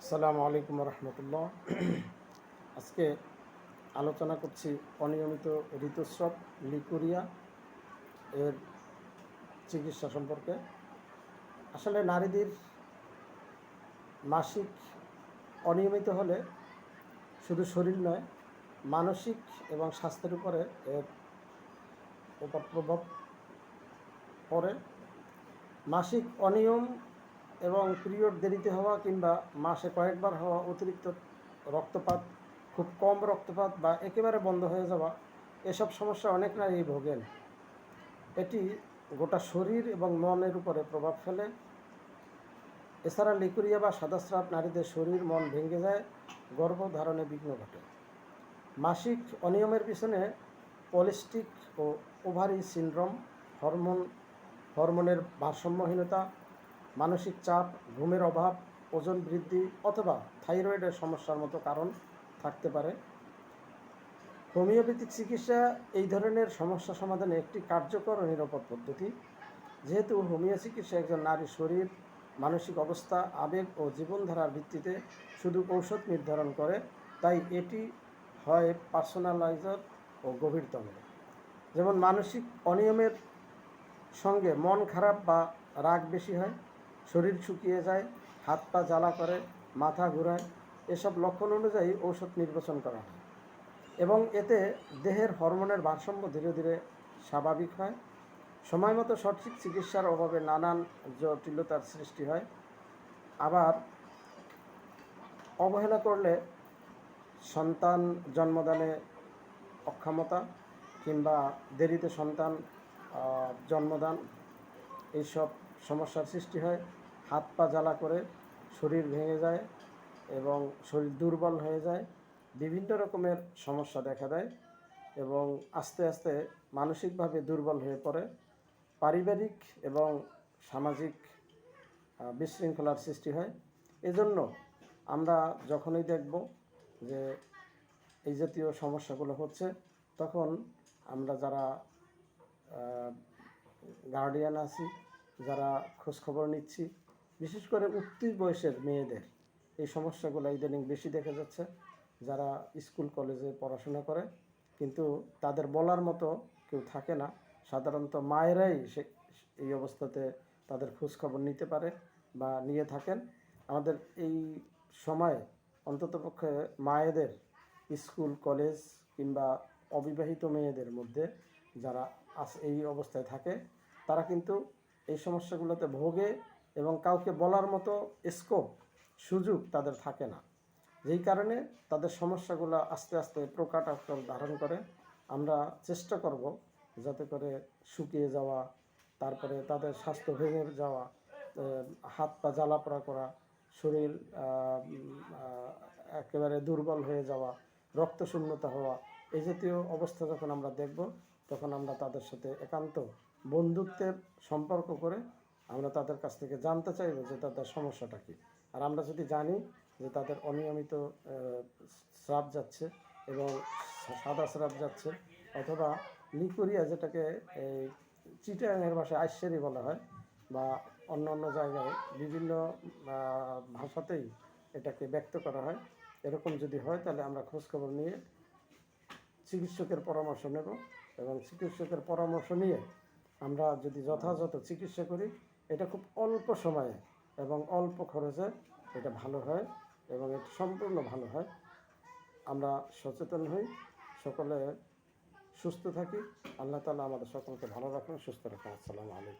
আসসালামু আলাইকুম রহমতুল্লাহ। আজকে আলোচনা করছি অনিয়মিত ঋতুস্রাব লিকুরিয়া এর চিকিৎসা সম্পর্কে। আসলে নারীদের মাসিক অনিয়মিত হলে শুধু শরীর নয়, মানসিক এবং স্বাস্থ্যের উপরে এর প্রভাব পড়ে। মাসিক অনিয়ম এবং পিরিয়ড দেরিতে হওয়া কিংবা মাসে কয়েকবার হওয়া অতিরিক্ত রক্তপাত, খুব কম রক্তপাত বা একেবারে বন্ধ হয়ে যাওয়া, এসব সমস্যা অনেক নারী ভোগেন। এটি গোটা শরীর এবং মনের উপরে প্রভাব ফেলে। এছাড়া লিকুরিয়া বা সাদাস্রাব নারীদের শরীর মন ভেঙে যায়, গর্ভধারণে বিঘ্ন ঘটে। মাসিক অনিয়মের পিছনে পলিস্টিক ও ওভারি সিনড্রোম, হরমোনের ভারসাম্যহীনতা, মানসিক চাপ, ঘুমের অভাব, ওজন বৃদ্ধি অথবা থাইরয়েডের সমস্যার মতো কারণ থাকতে পারে। হোমিওপ্যাথিক চিকিৎসা এই ধরনের সমস্যা সমাধানে একটি কার্যকর ও নিরাপদ পদ্ধতি। যেহেতু হোমিও চিকিৎসা একজন নারীর শরীর, মানসিক অবস্থা, আবেগ ও জীবনধারার ভিত্তিতে শুধু ঔষধ নির্ধারণ করে, তাই এটি হয় পার্সোনালাইজড ও গভীরতম। যেমন মানসিক অনিয়মের সঙ্গে মন খারাপ বা রাগ বেশি হয়, শরীর শুকিয়ে যায়, হাত পা জ্বালা করে, মাথা ঘুরায়, এসব লক্ষণ অনুযায়ী ঔষধ নির্বাচন করা হয় এবং এতে দেহের হরমোনের ভারসাম্য ধীরে ধীরে স্বাভাবিক হয়। সময় মতো সঠিক চিকিৎসার অভাবে নানান জটিলতার সৃষ্টি হয়। আবার অবহেলা করলে সন্তান জন্মদানে অক্ষমতা কিংবা দেরিতে সন্তান জন্মদান, এইসব সমস্যার সৃষ্টি হয়। হাত পা জ্বালা করে, শরীর ভেঙে যায় এবং শরীর দুর্বল হয়ে যায়, বিভিন্ন রকমের সমস্যা দেখা দেয় এবং আস্তে আস্তে মানসিকভাবে দুর্বল হয়ে পড়ে। পারিবারিক এবং সামাজিক বিশৃঙ্খলার সৃষ্টি হয়। এজন্য আমরা যখনই দেখব যে এই জাতীয় সমস্যাগুলো হচ্ছে, তখন আমরা যারা গার্ডিয়ান আছি, যারা খোঁজখবর নিচ্ছি, বিশেষ করে উঠতি বয়সের মেয়েদের এই সমস্যাগুলো ইদানিং বেশি দেখা যাচ্ছে। যারা স্কুল কলেজে পড়াশোনা করে কিন্তু তাদের বলার মতো কেউ থাকে না, সাধারণত মায়েরাই এই অবস্থাতে তাদের খোঁজখবর নিতে পারে বা নিয়ে থাকেন। আমাদের এই সময়ে অন্ততপক্ষে মায়েদের স্কুল কলেজ কিংবা অবিবাহিত মেয়েদের মধ্যে যারা এই অবস্থায় থাকে, তারা কিন্তু এই সমস্যাগুলোতে ভোগে এবং কাউকে বলার মতো স্কোপ, সুযোগ তাদের থাকে না, যেই কারণে তাদের সমস্যাগুলো আস্তে আস্তে প্রকট আকার ধারণ করে। আমরা চেষ্টা করব যাতে করে শুকিয়ে যাওয়া, তারপরে তাদের স্বাস্থ্য ভেঙে যাওয়া, হাত পা জ্বালাপোড়া করা, শরীর একেবারে দুর্বল হয়ে যাওয়া, রক্তশূন্যতা হওয়া, এই জাতীয় অবস্থা যখন আমরা দেখব, তখন আমরা তাদের সাথে একান্ত বন্ধুত্বের সম্পর্ক করে আমরা তাদের কাছ থেকে জানতে চাইব যে তাদের সমস্যাটা কী। আর আমরা যদি জানি যে তাদের অনিয়মিত স্রাব যাচ্ছে এবং সাদা স্রাব যাচ্ছে, অথবা লিকুরিয়া, যেটাকে এই চিটাগাংয়ের ভাষায় আইসেরি বলা হয় বা অন্য অন্য জায়গায় বিভিন্ন ভাষাতেই এটাকে ব্যক্ত করা হয়, এরকম যদি হয় তাহলে আমরা খোঁজখবর নিয়ে চিকিৎসকের পরামর্শ নেব এবং চিকিৎসকের পরামর্শ নিয়ে আমরা যদি যথাযথ চিকিৎসা করি, এটা খুব অল্প সময়ে এবং অল্প খরচে এটা ভালো হয় এবং এটা সম্পূর্ণ ভালো হয়। আমরা সচেতন হই, সকলে সুস্থ থাকি। আল্লাহ তাআলা আমাদের সকলকে ভালো রাখুন, সুস্থ রাখুন। আসসালামু আলাইকুম।